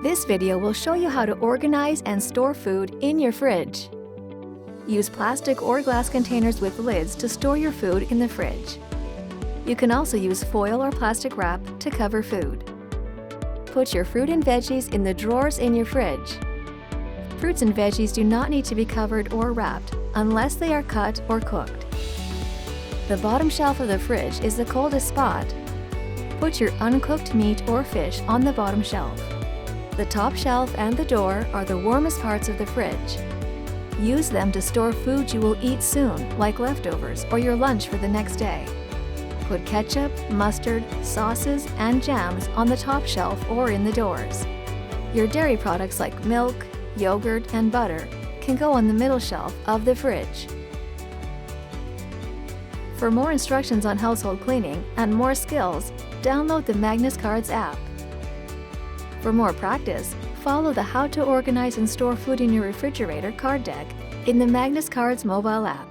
This video will show you how to organize and store food in your fridge. Use plastic or glass containers with lids to store your food in the fridge. You can also use foil or plastic wrap to cover food. Put your fruit and veggies in the drawers in your fridge. Fruits and veggies do not need to be covered or wrapped unless they are cut or cooked. The bottom shelf of the fridge is the coldest spot. Put your uncooked meat or fish on the bottom shelf. The top shelf and the door are the warmest parts of the fridge. Use them to store food you will eat soon, like leftovers or your lunch for the next day. Put ketchup, mustard, sauces, and jams on the top shelf or in the doors. Your dairy products like milk, yogurt, and butter can go on the middle shelf of the fridge. For more instructions on household cleaning and more skills, download the Magnus Cards app. For more practice, follow the How to Organize and Store Food in Your Refrigerator card deck in the Magnus Cards mobile app.